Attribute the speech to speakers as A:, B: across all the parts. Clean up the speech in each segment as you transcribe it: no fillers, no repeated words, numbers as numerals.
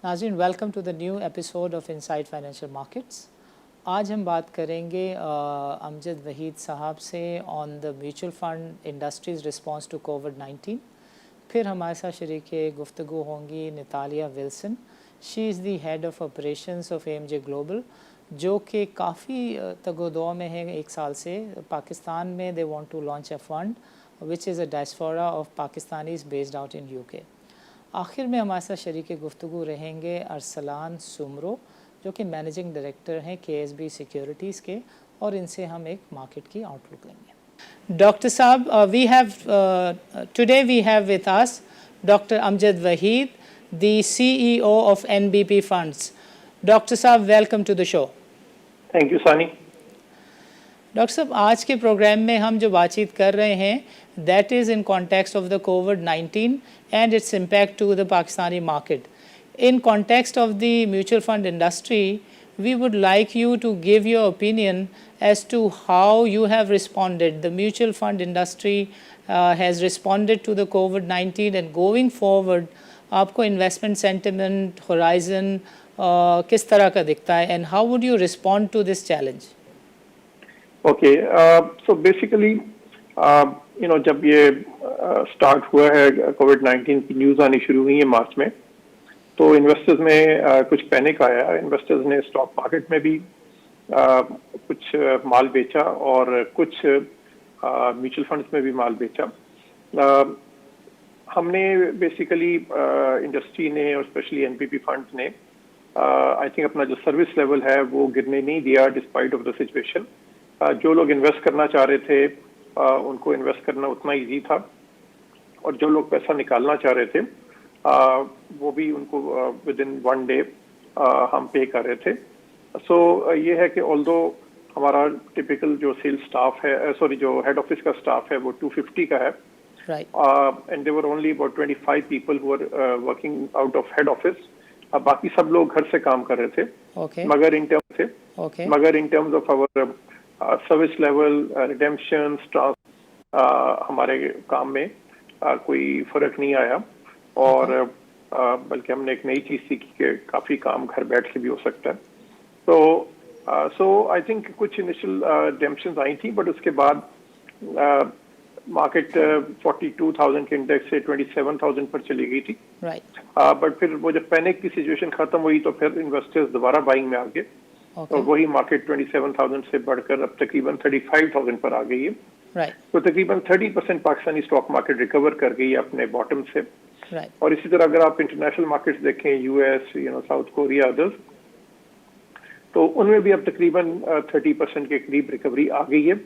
A: नाज़रीन, welcome to the new episode of inside financial markets. आज हम बात करेंगे अमजद वहीद साहब से on the mutual fund industry's response to कोविड-19। फिर हमारे साथ शरीक गुफ्तगू होंगी Natalia Wilson. She is the head of operations of AMJ global, जो कि काफ़ी तगोदो में है 1 साल से। पाकिस्तान में they want to launch a fund which is a diaspora of Pakistanis based out in UK। आखिर में हमारे साथ शरीक गुफ्तगू रहेंगे अरसलान सुमरो, जो कि मैनेजिंग डायरेक्टर हैं KSB सिक्योरिटीज़ के, और इनसे हम एक मार्केट की आउटलुक लेंगे। डॉक्टर साहब, we have today we have with us doctor Amjad Waheed, the CEO of NBP funds. Doctor साहब, welcome to the show.
B: Thank you Sani.
A: Doctor साहब, आज के प्रोग्राम में हम जो बातचीत कर रहे हैं that is in context of the कोविड-19 and its impact to the Pakistani market. In context of the mutual fund industry, we would like you to give your opinion as to how you have responded. The mutual fund industry has responded to the COVID-19, and going forward, आपको investment sentiment horizon किस तरह का दिखता है, and how would you respond to this challenge?
B: Okay, so basically, जब ये start हुआ है कोविड-19 की न्यूज़ आनी शुरू हुई है मार्च में, तो इन्वेस्टर्स में कुछ पैनिक आया। इन्वेस्टर्स ने स्टॉक मार्केट में भी कुछ माल बेचा और कुछ म्यूचुअल फंड्स में भी माल बेचा। हमने बेसिकली इंडस्ट्री ने और स्पेशली NBP फंड्स ने आई थिंक अपना जो सर्विस लेवल है वो गिरने नहीं दिया डिस्पाइट ऑफ द सिचुएशन। जो लोग इन्वेस्ट करना चाह रहे थे उनको इन्वेस्ट करना उतना ईजी था, और जो लोग पैसा निकालना चाह रहे थे वो भी उनको विद इन 1 डे हम पे कर रहे थे। सो ये है कि ऑल्दो हमारा टिपिकल जो सेल्स स्टाफ है, जो हेड ऑफिस का स्टाफ है वो 250 का है, and there were only about 25 people who were working out of head office. बाकी सब लोग घर से काम कर रहे थे। मगर in terms of our service level, redemption, हमारे काम में कोई फर्क नहीं आया, और बल्कि हमने एक नई चीज सीखी कि काफी काम घर बैठ के भी हो सकता है। सो आई थिंक कुछ इनिशियल रिडेम्पशंस आई थी, बट उसके बाद मार्केट 42,000 के इंडेक्स से 27,000 पर चली गई थी। बट फिर वो जब पैनिक की सिचुएशन खत्म हुई तो फिर इन्वेस्टर्स दोबारा बाइंग में आ गए, और वही मार्केट 27,000 से बढ़कर अब तकरीबन 35,000 पर आ गई है। तो तकरीबन 30% पाकिस्तानी स्टॉक मार्केट रिकवर कर गई है अपने बॉटम से। और इसी तरह अगर आप इंटरनेशनल मार्केट्स देखें, US, साउथ कोरिया, अदर्स, तो उनमें भी अब तकरीबन 30% के करीब रिकवरी आ गई है।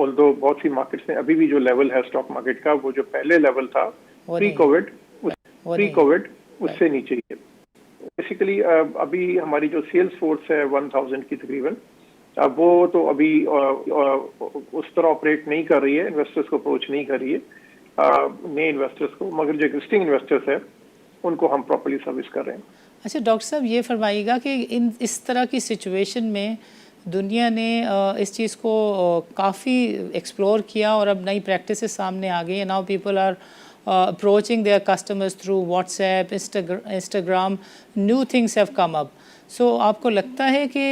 B: ऑल्दो बहुत सी मार्केट्स में अभी भी जो लेवल है स्टॉक मार्केट का, वो जो पहले लेवल था प्री कोविड उससे नीचे ही है। बेसिकली अभी हमारी जो सेल्स फोर्स है 1000 की तकरीबन, वो तो अभी उस तरह ऑपरेट नहीं कर रही है, इन्वेस्टर्स को अप्रोच नहीं कर रही है नए इन्वेस्टर्स को, मगर जो एग्जिस्टिंग इन्वेस्टर्स है उनको हम प्रॉपर्ली सर्विस कर रहे हैं।
A: अच्छा डॉक्टर साहब, ये फरमाइएगा कि इस तरह की सिचुएशन में दुनिया ने इस चीज़ को काफ़ी एक्सप्लोर किया और अब नई प्रैक्टिसेस सामने आ गई है। Now people are approaching their customers through WhatsApp, Instagram, new things have come up. So आपको लगता है कि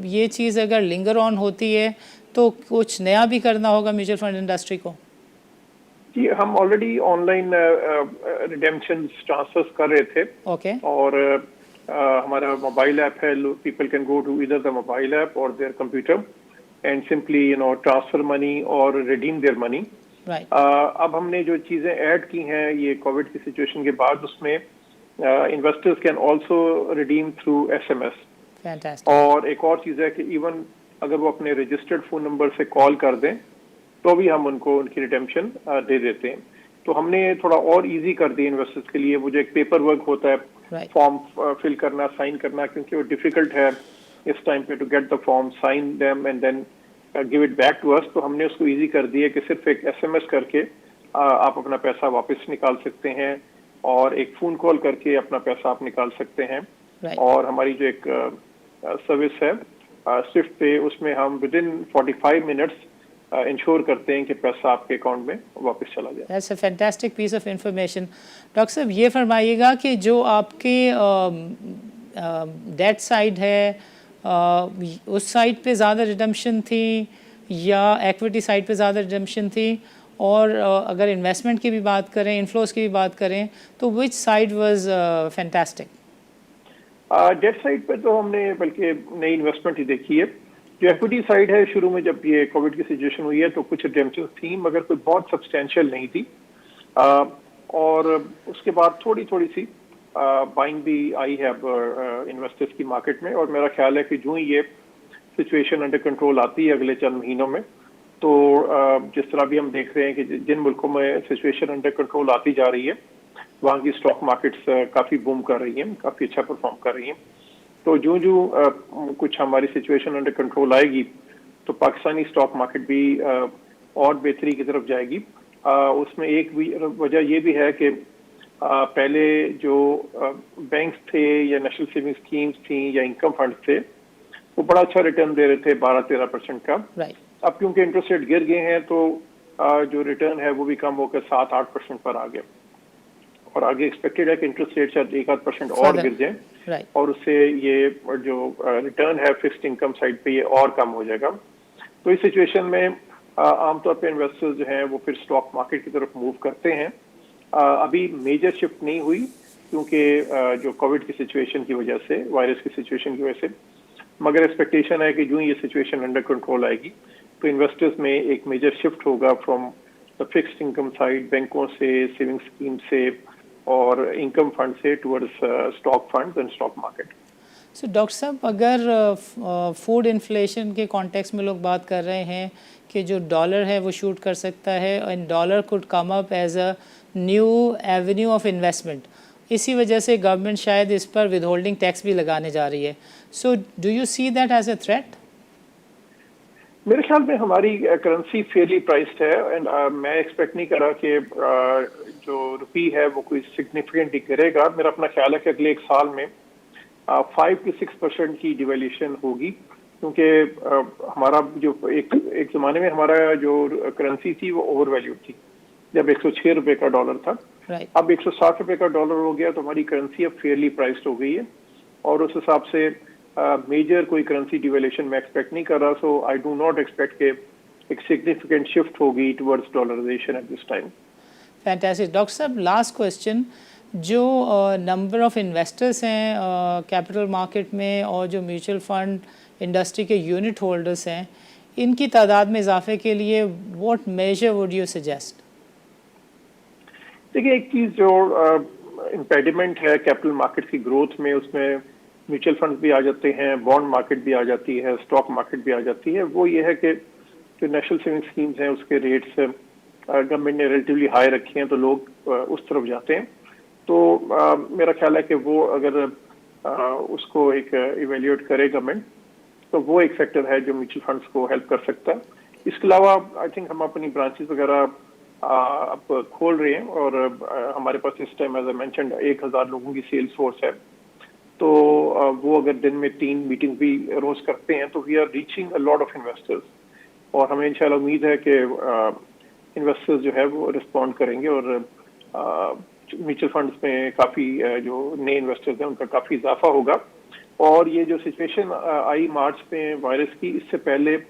A: ये चीज़ अगर लिंगर ऑन होती है तो कुछ नया भी करना होगा म्यूचुअल फंड इंडस्ट्री को?
B: जी, हम ऑलरेडी ऑनलाइन रिडेम्पशन ट्रांसफर्स कर रहे थे। और हमारा मोबाइल ऐप है, people can go to either the mobile app और their computer and simply transfer money और रिडीम देयर मनी। अब हमने जो चीजें ऐड की हैं ये कोविड की सिचुएशन के बाद, उसमें investors can also redeem through SMS। और एक और चीज है कि इवन अगर वो अपने रजिस्टर्ड फोन नंबर से कॉल कर दें तो भी हम उनको उनकी रिडेम्पशन दे देते हैं। तो हमने थोड़ा और इजी कर दिया इन्वेस्टर्स के लिए। वो जो एक पेपर वर्क होता है, फॉर्म फिल करना, साइन करना, क्योंकि वो डिफिकल्ट है इस टाइम पे to get the form, sign them and then give it back to us, तो हमने उसको इजी कर दिया कि सिर्फ एक SMS करके आप अपना पैसा वापस निकाल सकते हैं, और एक फोन कॉल करके अपना पैसा आप निकाल सकते हैं। और हमारी जो एक सर्विस है स्विफ्ट पे, उसमें हम विद इन 45 मिनट्स इंश्योर करते हैं कि पैसा आपके अकाउंट में वापस चला जाए।
A: That's a fantastic piece of information. Doctor साहब ये फरमाइएगा कि जो आपके डेट साइड है उस साइड पे ज़्यादा रिडम्पशन थी या एक्विटी साइड पे ज़्यादा रिडम्पशन थी, और अगर इन्वेस्टमेंट की भी बात करें, इनफ्लोज की भी बात करें, तो which side was fantastic?
B: That side पे तो हमने बल्कि नई इन्वेस्टमेंट ही देखी है। जो एक्विटी साइड है, शुरू में जब ये कोविड की सिचुएशन हुई है तो कुछ रिडेम्पशन थी, मगर कोई बहुत सब्सटेंशियल नहीं थी। और उसके बाद थोड़ी थोड़ी सी बाइंग भी आई है अब इन्वेस्टर्स की मार्केट में, और मेरा ख्याल है कि जो ही ये सिचुएशन अंडर कंट्रोल आती है अगले चंद महीनों में, तो जिस तरह भी हम देख रहे हैं कि जिन मुल्कों में सिचुएशन अंडर कंट्रोल आती जा रही है वहाँ की स्टॉक मार्केट्स काफ़ी बूम कर रही हैं, काफ़ी अच्छा परफॉर्म कर रही हैं। तो जो कुछ हमारी सिचुएशन अंडर कंट्रोल आएगी तो पाकिस्तानी स्टॉक मार्केट भी और बेहतरी की तरफ जाएगी। उसमें एक वजह ये भी है कि पहले जो बैंक्स थे या नेशनल सेविंग स्कीम्स थी या इनकम फंड थे, वो बड़ा अच्छा रिटर्न दे रहे थे 12-13% का। अब क्योंकि इंटरेस्ट रेट गिर गए हैं तो जो रिटर्न है वो भी कम होकर 7-8% पर आ गया, और आगे एक्सपेक्टेड है कि इंटरेस्ट रेट शायद 1-8% और गिर जाए, और उससे ये जो रिटर्न है फिक्स्ड इनकम साइड पे ये और कम हो जाएगा। तो इस सिचुएशन में आमतौर पे इन्वेस्टर्स जो हैं वो फिर स्टॉक मार्केट की तरफ मूव करते हैं। अभी मेजर शिफ्ट नहीं हुई क्योंकि जो कोविड की सिचुएशन की वजह से, वायरस की सिचुएशन की वजह से, मगर एक्सपेक्टेशन है कि जो ये सिचुएशन अंडर कंट्रोल आएगी तो इन्वेस्टर्स में एक मेजर शिफ्ट होगा from the fixed income side, बैंकों से, सेविंग स्कीम से और इनकम फंड से towards stock funds and stock market.
A: So doctor साहब, अगर फूड इन्फ्लेशन के कॉन्टेक्स्ट में लोग बात कर रहे हैं कि जो डॉलर है वो शूट कर सकता है and dollar could come up as a new avenue of investment, इसी वजह से गवर्नमेंट शायद इस पर विदहोल्डिंग टैक्स भी लगाने जा रही है। So do you see that as a threat?
B: मेरे ख्याल में हमारी करेंसी फेयरली प्राइस्ड है, एंड मैं एक्सपेक्ट नहीं कर रहा कि जो रुपी है वो कोई सिग्निफिकेंटली गिरेगा। मेरा अपना ख्याल है कि अगले एक साल में 5-6% की डिवेल्यूशन होगी, क्योंकि हमारा जो एक ज़माने में हमारा जो करेंसी थी वो ओवर वैल्यूड थी, जब 106 रुपये का डॉलर था। अब 160 रुपये का डॉलर हो गया, तो हमारी करेंसी अब फेयरली प्राइस्ड हो गई है, और उस हिसाब से मेजर कोई करेंसी डिवेल्यूशन मैं एक्सपेक्ट नहीं कर रहा। So I do not expect के एक सिग्निफिकेंट शिफ्ट होगी towards dollarization at this time.
A: Fantastic. Doctor साहब, लास्ट क्वेश्चन, जो नंबर ऑफ इन्वेस्टर्स हैं कैपिटल मार्केट में और जो म्यूचुअल फंड इंडस्ट्री के यूनिट होल्डर्स हैं, इनकी तादाद में इजाफे के लिए what measure would you suggest?
B: देखिए, एक चीज़ जो इम्पेडिमेंट है कैपिटल मार्केट की ग्रोथ में, उसमें म्यूचुअल फंड भी आ जाते हैं, बॉन्ड मार्केट भी आ जाती है, स्टॉक मार्केट भी आ जाती है। वो ये है कि जो नेशनल सेविंग स्कीम्स हैं उसके रेट्स गवर्नमेंट ने रिलेटिवली हाई रखे हैं, तो लोग उस तरफ जाते हैं। तो मेरा ख्याल है कि वो अगर उसको एक इवेल्यूएट करे गवर्नमेंट, तो वो एक फैक्टर है जो म्यूचुअल फंड्स को हेल्प कर सकता है। इसके अलावा आई थिंक हम अपनी ब्रांचेस वगैरह अब खोल रहे हैं, और हमारे पास इस टाइम एज आई मेंशन्ड 1000 लोगों की सेल्स फोर्स है। तो वो अगर दिन में 3 मीटिंग भी रोज करते हैं तो we are reaching a lot of investors, और हमें इंशाल्लाह उम्मीद है कि इन्वेस्टर्स जो है वो रिस्पॉन्ड करेंगे, और म्यूचुअल फंड्स में काफ़ी जो नए इन्वेस्टर्स हैं उनका काफ़ी इजाफा होगा। और ये जो सिचुएशन आई मार्च में वायरस की, इससे पहले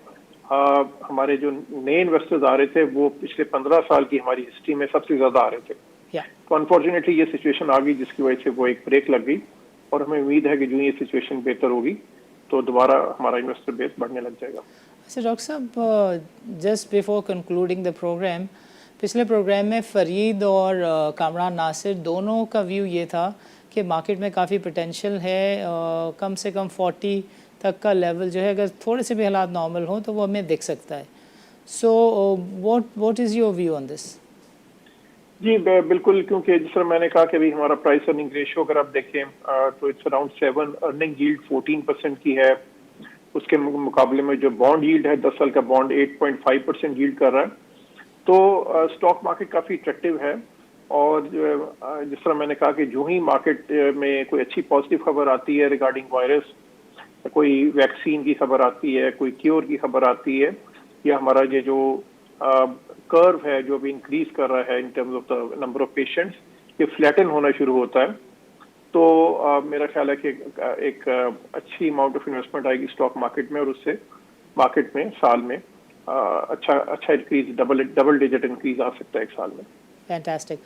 B: हमारे जो नए इन्वेस्टर्स आ रहे थे वो पिछले 15 साल की हमारी हिस्ट्री में सबसे ज़्यादा आ रहे थे। तो अनफॉर्चुनेटली ये सिचुएशन आ गई जिसकी वजह से वो एक ब्रेक लग गई, और हमें उम्मीद है कि जो ये सिचुएशन बेहतर होगी तो दोबारा हमारा इन्वेस्टर बेस बढ़ने लग जाएगा।
A: अच्छा डॉक्टर साहब, just before concluding the program, पिछले प्रोग्राम में फरीद और कामरान नासिर दोनों का व्यू ये था कि मार्केट में काफ़ी पोटेंशियल है, कम से कम 40 तक का लेवल जो है अगर थोड़े से भी हालात नॉर्मल हो तो वो हमें दिख सकता है। So what is your view on this?
B: जी बिल्कुल, क्योंकि जिस तरह मैंने कहा कि अभी हमारा प्राइस अर्निंग रेशियो अगर आप देखें तो इट्स अराउंड 7, अर्निंग यील्ड 14% की है। उसके मुकाबले में जो बॉन्ड यील्ड है, 10 साल का बॉन्ड 8.5% यील्ड कर रहा है। तो स्टॉक मार्केट काफ़ी अट्रैक्टिव है, और जिस तरह मैंने कहा कि जो ही मार्केट में कोई अच्छी पॉजिटिव खबर आती है रिगार्डिंग वायरस, कोई वैक्सीन की खबर आती है, कोई क्योर की खबर आती है, या हमारा ये जो कर्व है जो अभी इंक्रीज कर रहा है इन terms of the number of patients, ये फ्लैटन होना शुरू होता है, तो मेरा ख्याल है कि एक अच्छी अमाउंट ऑफ इन्वेस्टमेंट आएगी स्टॉक मार्केट में, और उससे मार्केट में साल में अच्छा इंक्रीज, डबल डिजिट इंक्रीज आ सकता है एक साल में।
A: फैंटास्टिक।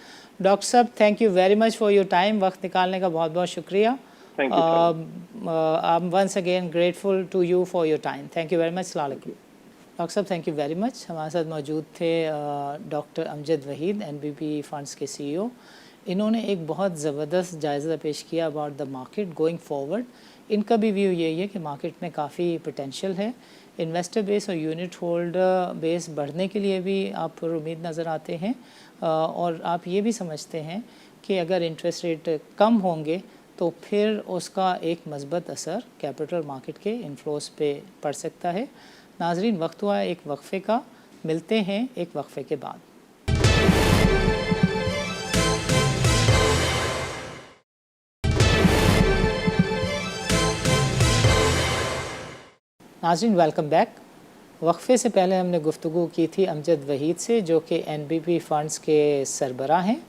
A: डॉक्टर साहब, thank you very much for your time. वक्त निकालने का बहुत बहुत शुक्रिया।
B: Thank you sir.
A: I am once again grateful to you for your time. Thank you very much. अस्सलाम वालेकुम। डॉक्टर साहब, थैंक यू वेरी मच। हमारे साथ मौजूद थे doctor Amjad Waheed, NBP funds के सीईओ। इन्होंने एक बहुत ज़बरदस्त जायज़ा पेश किया about the market going forward. इनका भी व्यू यही है कि मार्केट में काफ़ी पोटेंशियल है। इन्वेस्टर बेस और यूनिट होल्डर बेस बढ़ने के लिए भी आप पर उम्मीद नज़र आते हैं, और आप ये भी समझते हैं कि अगर इंटरेस्ट रेट कम होंगे तो फिर उसका एक मस्बत असर कैपिटल मार्केट के इन्फ्लोस पे पड़ सकता है। नाजरीन, वक्त हुआ एक वक्फ़े का, मिलते हैं एक वक्फ़े के बाद। नाज़रीन, वेलकम बैक। वक्फ़े से पहले हमने गुफ्तगू की थी अमजद वहीद से, जो कि एनबीपी फ़ंड्स के सरबराह हैं,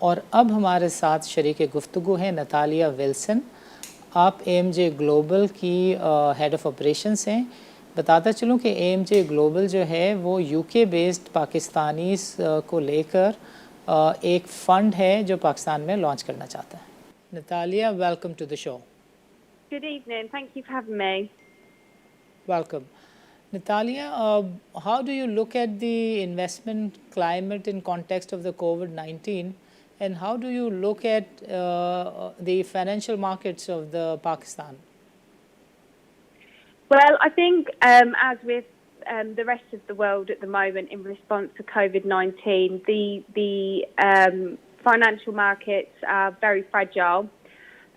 A: और अब हमारे साथ शरीक गुफ्तगू हैं नतालिया विल्सन। आप एएमजे ग्लोबल की हेड ऑफ़ ऑपरेशंस हैं। बताता चलूँ कि एएमजे ग्लोबल जो है वो यूके बेस्ड पाकिस्तानीज़ को लेकर एक फ़ंड है जो पाकिस्तान में लॉन्च करना चाहता है। Natalia, welcome to the show.
C: Good evening. Thank you for having me.
A: Welcome. Natalia, how do you look at the investment climate in context of the COVID-19, and how do you look at the financial markets of the Pakistan?
C: Well, I think as with the rest of the world at the moment in response to COVID-19, the financial markets are very fragile,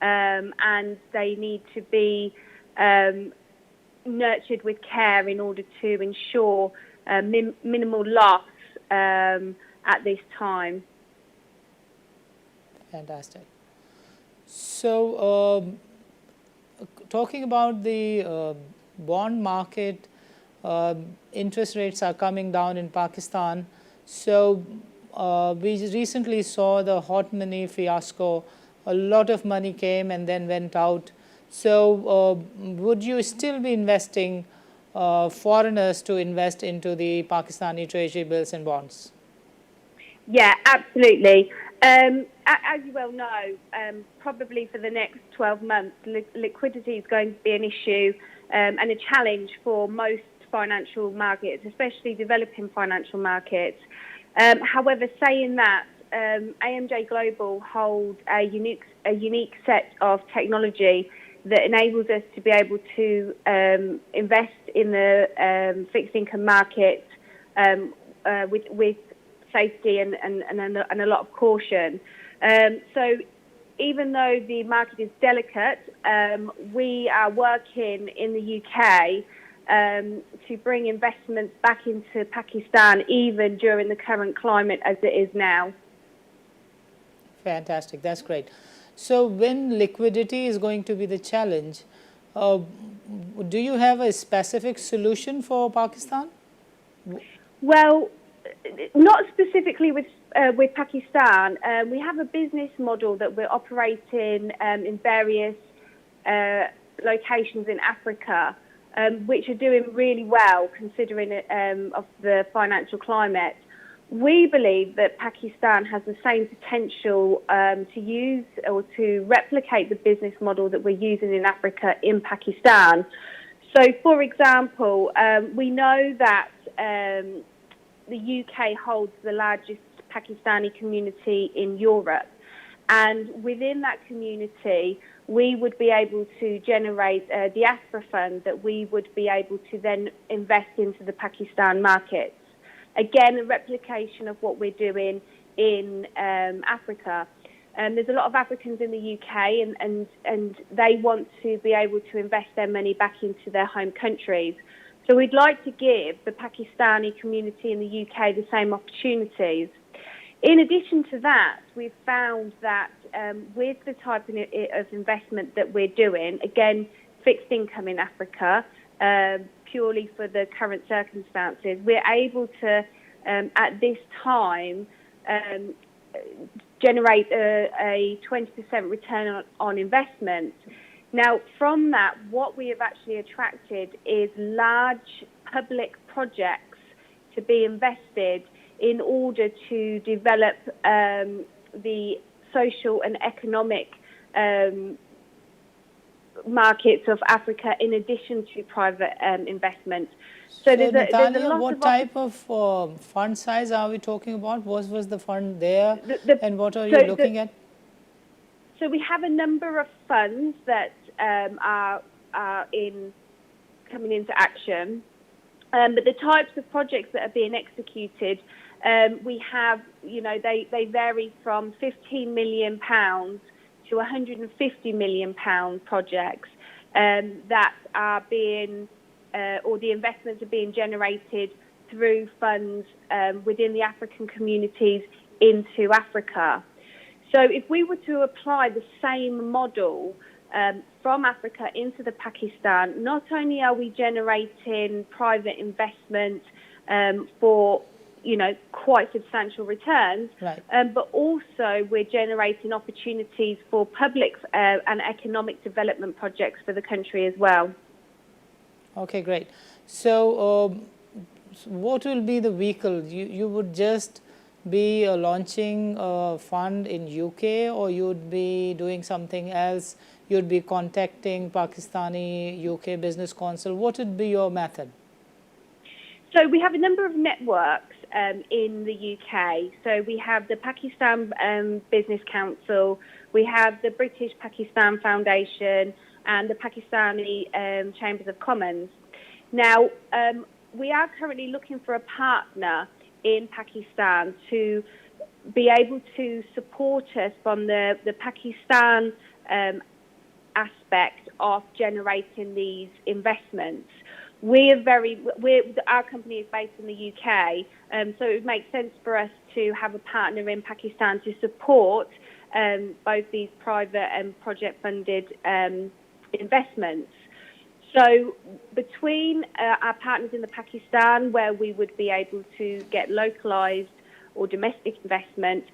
C: and they need to be nurtured with care in order to ensure minimal loss at this time.
A: Fantastic. So, talking about the bond market, interest rates are coming down in Pakistan. So, we recently saw the hot money fiasco. A lot of money came and then went out. So, would you still be investing foreigners to invest into the Pakistani treasury bills and bonds?
C: Yeah, absolutely. As you well know, probably for the next 12 months, liquidity is going to be an issue and a challenge for most financial markets, especially developing financial markets. However, saying that, AMJ Global holds a unique set of technology that enables us to be able to invest in the fixed income market with safety and a lot of caution. So even though the market is delicate, we are working in the UK to bring investments back into Pakistan even during the current climate as it is now.
A: Fantastic, that's great. So when liquidity is going to be the challenge, do you have a specific solution for Pakistan?
C: Well, not specifically with Pakistan. We have a business model that we're operating in various locations in Africa, which are doing really well considering of the financial climate. We believe that Pakistan has the same potential to use or to replicate the business model that we're using in Africa in Pakistan. So, for example, we know that the UK holds the largest Pakistani community in Europe, and within that community, we would be able to generate a diaspora fund that we would be able to then invest into the Pakistan markets. Again, a replication of what we're doing in Africa. There's a lot of Africans in the UK, and they want to be able to invest their money back into their home countries. So we'd like to give the Pakistani community in the UK the same opportunities. In addition to that, we've found that with the type of investment that we're doing, again, fixed income in Africa, purely for the current circumstances. We're able to, at this time, generate a 20% return on investment. Now, from that, what we have actually attracted is large public projects to be invested in order to develop the social and economic markets of Africa in addition to private investment.
A: So Natalia, what type of fund size are we talking about? What was the fund there, and what are you looking at?
C: So we have a number of funds that are coming into action, but the types of projects that are being executed, we have, they vary from £15 million to £150 million projects that are being, or the investments are being generated through funds within the African communities into Africa. So if we were to apply the same model from Africa into the Pakistan, not only are we generating private investment for quite substantial returns,
A: right,
C: but also we're generating opportunities for public and economic development projects for the country as well.
A: Okay, great. So what will be the vehicle? You would just be launching a fund in UK, or you'd be doing something else? You'd be contacting Pakistani UK Business Council. What would be your method?
C: So we have a number of networks in the UK. So we have the Pakistan Business Council, we have the British Pakistan Foundation, and the Pakistani Chambers of Commerce. Now, we are currently looking for a partner in Pakistan to be able to support us from the Pakistan aspect of generating these investments. Our company is based in the UK, so it would make sense for us to have a partner in Pakistan to support both these private and project-funded investments. So between our partners in the Pakistan, where we would be able to get localized or domestic investment,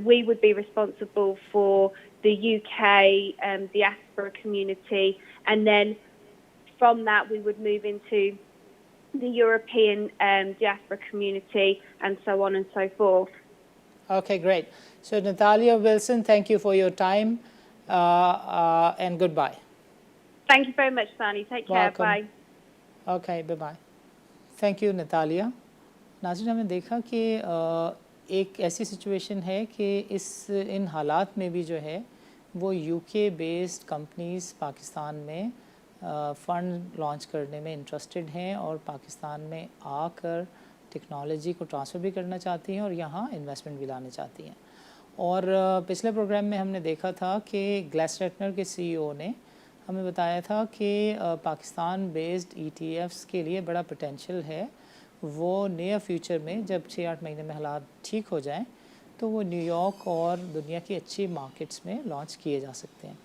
C: we would be responsible for the UK diaspora community, and then from that we would move into the European diaspora community, and so on and so forth.
A: Okay, great. So Natalia Wilson, thank you for your time, and goodbye.
C: Thank you very much, Sani. Take care.
A: Welcome.
C: Bye.
A: Okay, bye-bye. Thank you, Natalia. नाज़रीन, हमने देखा कि एक ऐसी situation है कि इन हालात में भी जो है वो यूके बेस्ड कंपनीज़ पाकिस्तान में फ़ंड लॉन्च करने में इंटरेस्टेड हैं और पाकिस्तान में आकर टेक्नोलॉजी को ट्रांसफ़र भी करना चाहती हैं और यहाँ इन्वेस्टमेंट भी लाना चाहती हैं। और पिछले प्रोग्राम में हमने देखा था कि ग्लासरेटनर के सीईओ ने हमें बताया था कि पाकिस्तान बेस्ड ETFs के लिए बड़ा पोटेंशियल है। वो नियर फ्यूचर में जब 6-8 महीने में हालात ठीक हो जाएं तो वो न्यूयॉर्क और दुनिया की अच्छी मार्केट्स में लॉन्च किए जा सकते हैं।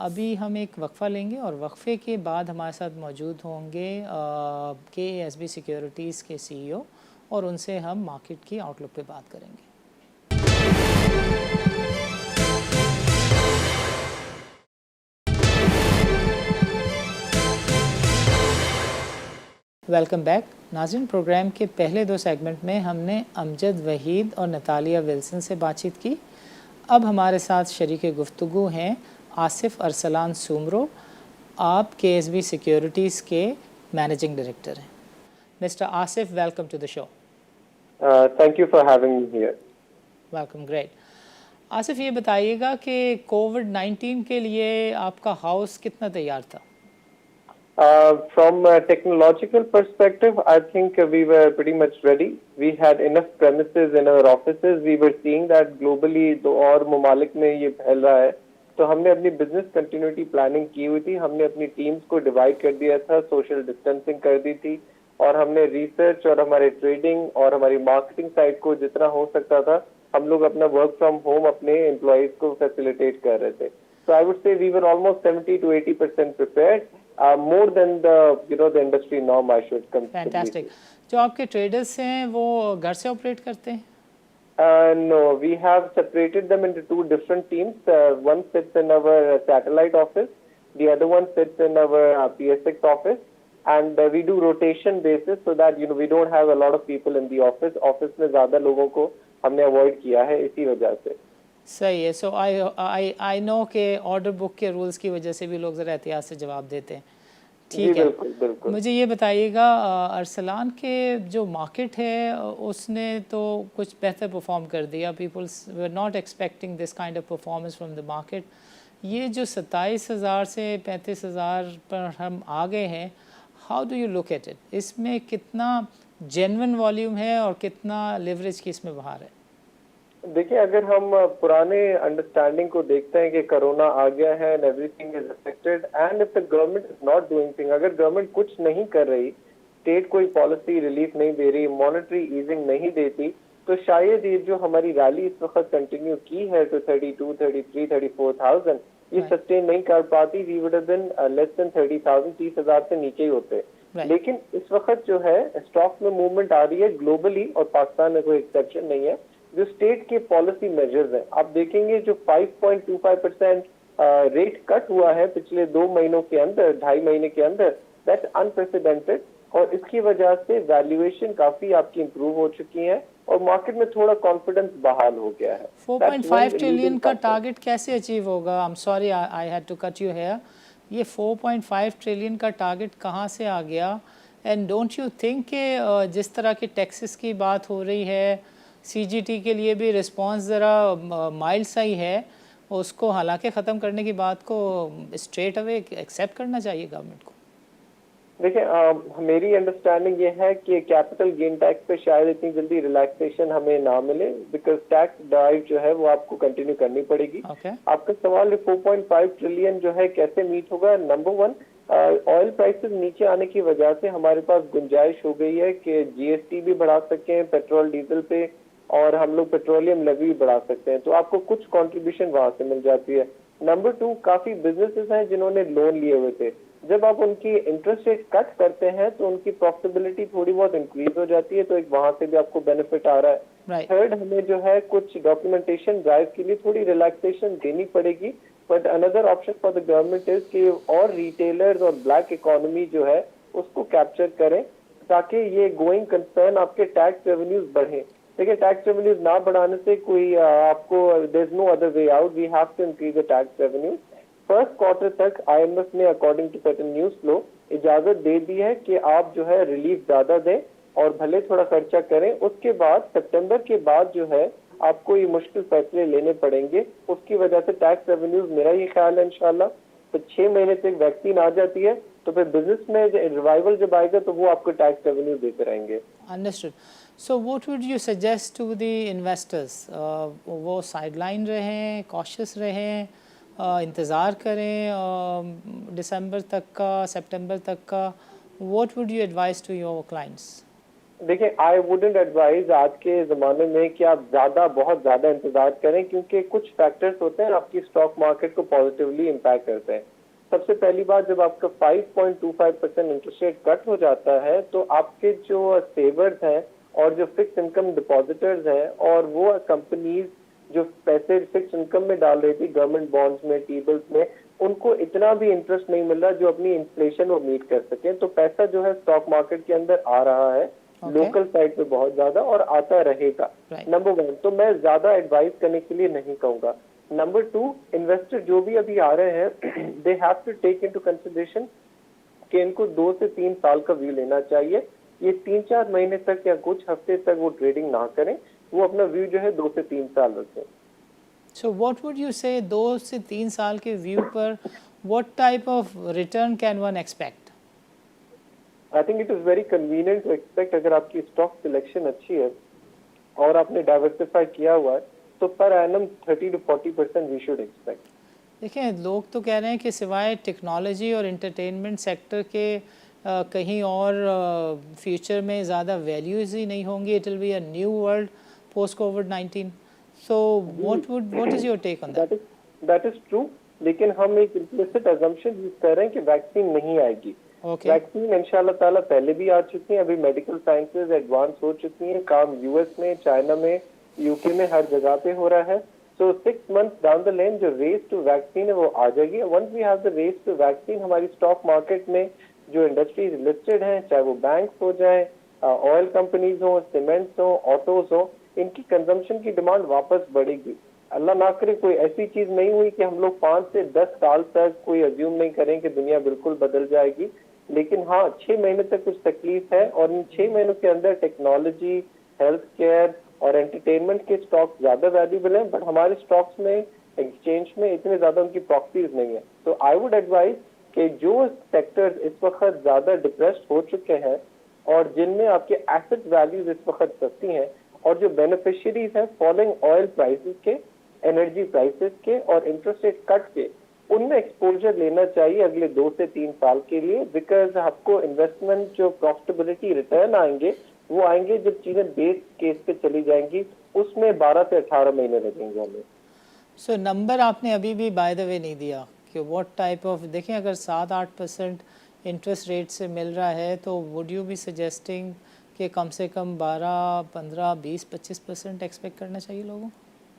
A: अभी हम एक वक्फ़ा लेंगे और वक्फ़े के बाद हमारे साथ मौजूद होंगे KASB सिक्योरिटीज़ के CEO और उनसे हम मार्केट की आउटलुक पे बात करेंगे। Welcome back. नाज़रीन, प्रोग्राम के पहले 2 सेगमेंट में हमने अमजद वहीद और नतालिया विल्सन से बातचीत की। अब हमारे साथ शरीक गुफ्तगू हैं आसिफ अरसलान सुमरो। आप KSB सिक्योरिटीज़ के मैनेजिंग डायरेक्टर हैं। Mister Asif, welcome to the show.
D: Thank you for having me here.
A: Welcome, great. Asif, ये बताइएगा कि कोविड-19 के लिए आपका हाउस कितना तैयार था?
D: From a technological perspective, I think we were pretty much ready. We had enough premises in our offices. We were seeing that globally दो और ममालिक में ये फैल रहा है, तो हमने अपनी बिजनेस कंटिन्यूटी प्लानिंग की हुई थी। हमने अपनी टीम्स को डिवाइड कर दिया था, सोशल डिस्टेंसिंग कर दी थी, और हमने रिसर्च और हमारे ट्रेडिंग और हमारी मार्केटिंग साइड को जितना हो सकता था हम लोग अपना वर्क फ्रॉम होम अपने एम्प्लॉयज को फैसिलिटेट कर रहे थे। So I would say we were almost 70 to 80% prepared. more than the industry norm, I should come.
A: Fantastic. जो आपके ट्रेडर्स हैं वो घर से ऑपरेट करते हैं?
D: No, we have separated them into two different teams. One sits in our satellite office, the other one sits in our PSX office, and we do rotation basis so that we don't have a lot of people in the office. Office में ज़्यादा लोगों को हमने avoid किया है इसी वजह से।
A: सही है। सो आई नो कि ऑर्डर बुक के रूल्स की वजह से भी लोग ज़रा एहतियात से जवाब देते हैं। ठीक है,
D: बिल्कुल बिल्कुल।
A: मुझे ये बताइएगा अरसलान के जो मार्केट है उसने तो कुछ बेहतर परफॉर्म कर दिया। Peoples were not expecting this kind of performance from the market. ये जो 27,000 से 35,000 पर हम आ गए हैं, how do you look at it? इसमें कितना जेन्युइन वॉल्यूम है और कितना लिवरेज की इसमें बाहर है?
D: देखिए, अगर हम पुराने अंडरस्टैंडिंग को देखते हैं कि कोरोना आ गया है and everything is affected and if the government is not doing thing, अगर गवर्नमेंट कुछ नहीं कर रही, स्टेट कोई पॉलिसी रिलीफ नहीं दे रही, मॉनेटरी ईजिंग नहीं देती, तो शायद ये जो हमारी रैली इस वक्त कंटिन्यू की है तो 32, 33, 34,000 ये सस्टेन नहीं कर पाती। We would have been less than 30,000, 30,000 से नीचे ही होते। लेकिन इस वक्त जो है स्टॉक में मूवमेंट आ रही है ग्लोबली और पाकिस्तान में कोई एक्सेप्शन नहीं है। जो स्टेट के पॉलिसी मेजर्स हैं, आप देखेंगे जो 5.25% रेट कट हुआ है पिछले 2 महीनों के अंदर, 2.5 महीने के अंदर, दैट्स अनप्रेसिडेंटेड और इसकी वजह से वैल्यूएशन काफी आपकी इंप्रूव हो चुकी है और मार्केट में थोड़ा कॉन्फिडेंस बहाल हो गया है।
A: 4.5 ट्रिलियन का टारगेट कैसे अचीव होगा? I am sorry I had to cut you here. ये 4.5 ट्रिलियन का टारगेट कहाँ से आ गया? एंड डोंट यू थिंक कि जिस तरह के टैक्सेस की बात हो रही है, सीजीटी के लिए भी रिस्पांस ज़रा माइल्ड सा ही है, उसको हालांकि ख़त्म करने की बात को स्ट्रेट अवे एक्सेप्ट करना चाहिए गवर्नमेंट को।
D: देखिए, मेरी अंडरस्टैंडिंग ये है कि कैपिटल गेन टैक्स पे शायद इतनी जल्दी रिलैक्सेशन हमें ना मिले, बिकॉज टैक्स ड्राइव जो है वो आपको कंटिन्यू करनी पड़ेगी। आपका सवाल 4.5 ट्रिलियन जो है कैसे मीट होगा? नंबर 1, ऑयल प्राइसेस नीचे आने की वजह से हमारे पास गुंजाइश हो गई है कि जीएसटी भी बढ़ा सकते हैं पेट्रोल डीजल पे और हम लोग पेट्रोलियम लेवी भी बढ़ा सकते हैं, तो आपको कुछ कंट्रीब्यूशन वहां से मिल जाती है। नंबर 2, काफी बिजनेसेस हैं जिन्होंने लोन लिए हुए थे, जब आप उनकी इंटरेस्ट रेट कट करते हैं तो उनकी प्रॉफिटेबिलिटी थोड़ी बहुत इंक्रीज हो जाती है, तो एक वहां से भी आपको बेनिफिट आ रहा है। थर्ड, हमें जो है कुछ डॉक्यूमेंटेशन ड्राइव के लिए थोड़ी रिलैक्सेशन देनी पड़ेगी, but another option for the government is कि और रिटेलर्स और ब्लैक इकोनॉमी जो है उसको कैप्चर करें ताकि ये गोइंग कंसर्न आपके टैक्स रेवेन्यूज बढ़े। देखिए, टैक्स रेवेन्यूज ना बढ़ाने से कोई आपको there is no other way out, we have to increase the tax revenues. First quarter तक आईएमएफ ने according to certain news flow इजाजत दे दी है कि आप जो है रिलीफ ज्यादा दें और भले थोड़ा खर्चा करें। उसके बाद सितंबर के बाद जो है आपको ये मुश्किल फैसले लेने पड़ेंगे, उसकी वजह से टैक्स रेवेन्यूज, मेरा ये ख्याल है इंशाल्लाह तो 6 महीने से वैक्सीन आ जाती है तो फिर बिजनेस में रिवाइवल जब आएगा तो वो आपको टैक्स रेवेन्यू देते रहेंगे।
A: Understood. So what would you suggest to the investors? वो साइडलाइन रहें, कॉशियस रहें, इंतज़ार करें दिसंबर तक का, सितंबर तक का? What would you advise to your clients?
D: देखिए, आई वुडेंट एडवाइज आज के ज़माने में कि आप बहुत ज़्यादा इंतजार करें, क्योंकि कुछ फैक्टर्स होते हैं आपकी स्टॉक मार्केट को पॉजिटिवली इम्पैक्ट करते हैं। सबसे पहली बात, जब आपका 5.25% इंटरेस्ट रेट कट हो जाता है तो आपके जो सेवर्स हैं और जो फिक्स इनकम डिपॉजिटर्स हैं और वो कंपनीज जो पैसे फिक्स इनकम में डाल रही थी गवर्नमेंट बॉन्ड्स में, टी-बिल्स में, उनको इतना भी इंटरेस्ट नहीं मिल रहा जो अपनी इन्फ्लेशन वो मीट कर सके। तो पैसा जो है स्टॉक मार्केट के अंदर आ रहा है लोकल साइड पे बहुत ज्यादा और आता रहेगा। नंबर 1, तो मैं ज्यादा एडवाइस करने के लिए नहीं कहूंगा। नंबर 2, इन्वेस्टर जो भी अभी आ रहे हैं they have to take into consideration कि इनको 2 से 3 साल का व्यू लेना चाहिए। ये 3-4 महीने तक या कुछ हफ्ते तक वो ट्रेडिंग ना करें, वो अपना व्यू जो है 2 से 3 साल रखें।
A: सो व्हाट वुड यू से 2 से 3 साल के व्यू पर what type of return can one expect?
D: I think it is very convenient to expect, अगर आपकी स्टॉक सिलेक्शन अच्छी है और आपने डाइवर्सिफाई किया हुआ है तो per annum 30 to 40% we should expect.
A: देखिए, लोग तो कह रहे हैं कि सिवाय टेक्नोलॉजी और एंटरटेनमेंट सेक्टर के कहीं और फ्यूचर में ज़्यादा वैल्यूज ही नहीं होंगी। It will be a new world post कोविड-19। So what is your take on that?
D: That is true, लेकिन हम एक इम्प्लिसिट अजम्पशन यूज कर रहे हैं कि वैक्सीन नहीं आएगी।
A: ओके,
D: वैक्सीन इंशाल्लाह ताला पहले भी आ चुकी है, अभी मेडिकल साइंसेज एडवांस हो चुकी हैं, काम यूएस में, चाइना में, यूके में हर जगह पे हो रहा है। सो 6 months डाउन द लाइन जो रेस टू वैक्सीन है वो आ जाएगी। Once we have the race to vaccine, हमारी स्टॉक मार्केट में जो इंडस्ट्रीज लिस्टेड हैं, चाहे वो बैंक हो जाए, ऑयल कंपनीज हो, सीमेंट्स हो, ऑटोज हो, इनकी कंजम्पशन की डिमांड वापस बढ़ेगी। अल्लाह ना करे कोई ऐसी चीज नहीं हुई कि हम लोग 5 से 10 साल तक कोई अज्यूम नहीं करें कि दुनिया बिल्कुल बदल जाएगी, लेकिन हाँ 6 महीने तक कुछ तकलीफ है, और इन 6 महीनों के अंदर टेक्नोलॉजी, हेल्थ केयर और एंटरटेनमेंट के स्टॉक ज्यादा वैल्यूबल हैं, बट हमारे स्टॉक्स में एक्सचेंज में इतने ज्यादा उनकी प्रॉपर्टीज नहीं है। तो आई वुड एडवाइज कि जो सेक्टर्स इस वक्त ज्यादा डिप्रेस्ड हो चुके हैं और जिनमें आपके एसेट वैल्यूज इस वक्त सस्ती हैं, और जो बेनिफिशियरीज हैं फॉलोइंग ऑयल प्राइसेस के, एनर्जी प्राइसेस के और इंटरेस्ट रेट कट के, उनमें एक्सपोजर लेना चाहिए अगले 2 से 3 साल के लिए। बिकॉज आपको इन्वेस्टमेंट जो प्रॉफिटेबिलिटी रिटर्न आएंगे वो आएंगे जब चीजें बेस केस पे चली जाएंगी, उसमें 12 से 18 महीने लगेंगे हमें।
A: सो नंबर आपने अभी भी बाय द वे नहीं दिया कि व्हाट टाइप ऑफ, देखें अगर 7-8% इंटरेस्ट रेट से मिल रहा है तो वुड यू बी सजेस्टिंग कि कम से कम 12, 15, 20, 25% एक्सपेक्ट करना चाहिए लोगों?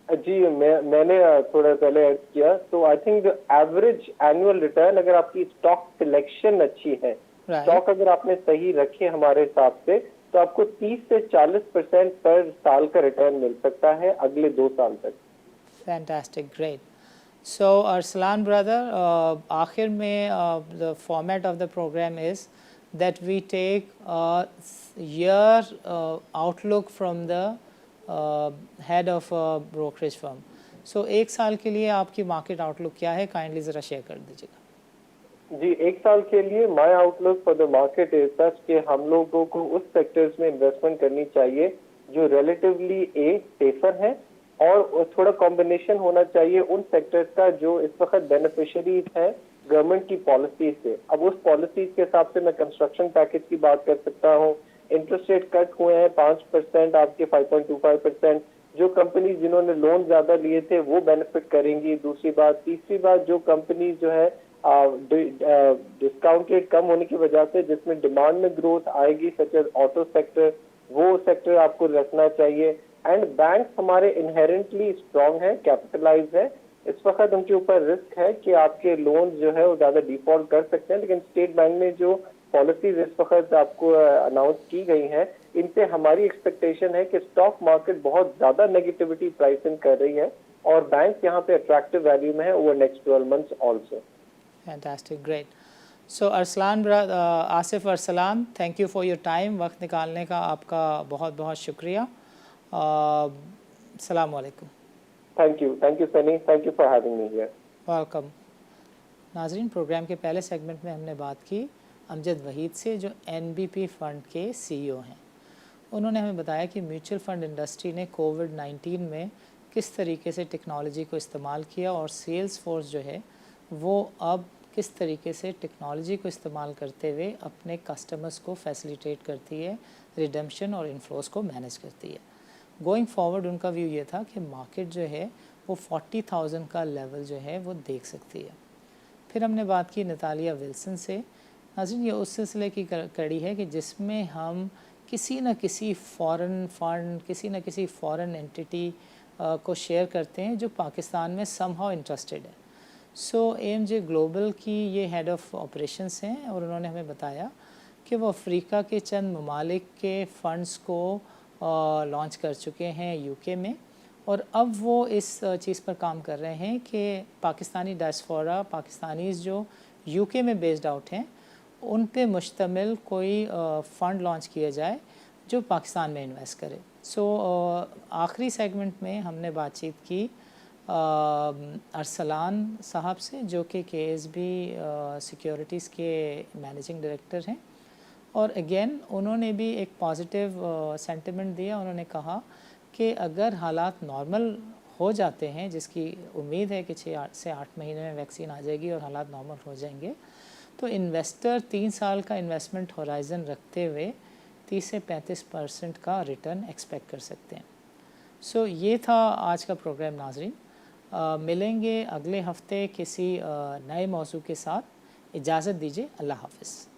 D: जी, मैंने थोड़ा पहले ऐड किया, तो I think average annual return, अगर आपकी स्टॉक सिलेक्शन अच्छी है, स्टॉक अगर आपने सही रखे हमारे हिसाब से, तो आपको 30 से 40% पर साल का रिटर्न मिल सकता है अगले 2 साल तक।
A: Fantastic, great. So Arsalan brother, आखिर में the format of the program is that we take a year outlook from the head of a brokerage firm. So एक साल के लिए आपकी मार्केट आउटलुक क्या है, काइंडली ज़रा शेयर कर दीजिएगा।
D: जी, 1 साल के लिए my outlook for the market is such कि हम लोगों को उस सेक्टर्स में इन्वेस्टमेंट करनी चाहिए जो रिलेटिवली सेफर है, और थोड़ा कॉम्बिनेशन होना चाहिए उन सेक्टर्स का जो इस वक्त बेनिफिशियरीज हैं गवर्नमेंट की पॉलिसी से। अब उस पॉलिसीज के हिसाब से मैं कंस्ट्रक्शन पैकेज की बात कर सकता हूँ, इंटरेस्ट रेट कट हुए हैं 5%, आपके 5.25%, जो कंपनी जिन्होंने लोन ज्यादा लिए थे वो बेनिफिट करेंगी। दूसरी बात, तीसरी बात, जो कंपनी जो है डिस्काउंट रेट कम होने की वजह से जिसमें डिमांड में ग्रोथ आएगी, सच एज ऑटो सेक्टर, वो सेक्टर आपको रखना चाहिए। एंड बैंक हमारे इनहेरेंटली स्ट्रांग है, कैपिटलाइज है, इस वक्त उनके ऊपर रिस्क है कि आपके लोन जो है वो ज्यादा डिफॉल्ट कर सकते हैं, लेकिन स्टेट बैंक ने जो पॉलिसीज इस वक्त आपको अनाउंस की गई हैं, इनसे हमारी एक्सपेक्टेशन है कि स्टॉक मार्केट बहुत ज्यादा नेगेटिविटी प्राइस इन कर रही है, और बैंक यहाँ पे अट्रैक्टिव वैल्यू में है over next 12 months also.
A: Fantastic, great. So Asif Arsalan, thank you for your time, वक्त निकालने का आपका बहुत बहुत शुक्रिया। अस्सलाम वालेकुम।
D: Thank you Sunny, thank you for having me here.
A: Welcome. नाजरीन, प्रोग्राम के पहले सेगमेंट में हमने बात की अमजद वहीद से, जो एनबीपी फ़ंड के सीईओ हैं। उन्होंने हमें बताया कि म्यूचुअल फ़ंड इंडस्ट्री ने कोविड-19 में किस तरीके से टेक्नोलॉजी को इस्तेमाल किया, और सेल्स फोर्स जो है वो अब किस तरीके से टेक्नोलॉजी को इस्तेमाल करते हुए अपने कस्टमर्स को फैसिलिटेट करती है, रिडेम्पशन और इनफ्लोस को मैनेज करती है। गोइंग फॉरवर्ड उनका व्यू ये था कि मार्केट जो है वो 40,000 का लेवल जो है वो देख सकती है। फिर हमने बात की नतालिया विल्सन से। नाज़रीन, ये उस सिलसिले की कड़ी है कि जिसमें हम किसी न किसी फ़ॉरेन फंड, किसी न किसी फ़ॉरेन एंटिटी को शेयर करते हैं जो पाकिस्तान में समहाउ इंटरेस्टेड है। सो AMJ ग्लोबल की ये हेड ऑफ़ ऑपरेशंस हैं, और उन्होंने हमें बताया कि वो अफ्रीका के चंद ममालिक के फ़ंड्स को लॉन्च कर चुके हैं यूके में, और अब वो इस चीज़ पर काम कर रहे हैं कि पाकिस्तानी डायस्पोरा, पाकिस्तानीज़ जो यूके में बेस्ड आउट हैं, उन पे मुश्तमिल कोई फ़ंड लॉन्च किया जाए जो पाकिस्तान में इन्वेस्ट करे। सो आखिरी सेगमेंट में हमने बातचीत की अरसलान साहब से, जो कि KSB सिक्योरिटीज़ के मैनेजिंग डायरेक्टर हैं, और अगेन उन्होंने भी एक पॉजिटिव सेंटिमेंट दिया। उन्होंने कहा कि अगर हालात नॉर्मल हो जाते हैं, जिसकी उम्मीद है कि 6 से 8 महीने में वैक्सीन आ जाएगी और हालात नॉर्मल हो जाएंगे, तो इन्वेस्टर 3 साल का इन्वेस्टमेंट होराइज़न रखते हुए 30 से 35% का रिटर्न एक्सपेक्ट कर सकते हैं। सो ये था आज का प्रोग्राम नाजरीन। मिलेंगे अगले हफ्ते किसी नए मौजू के साथ। इजाज़त दीजिए, अल्लाह हाफ़िज़।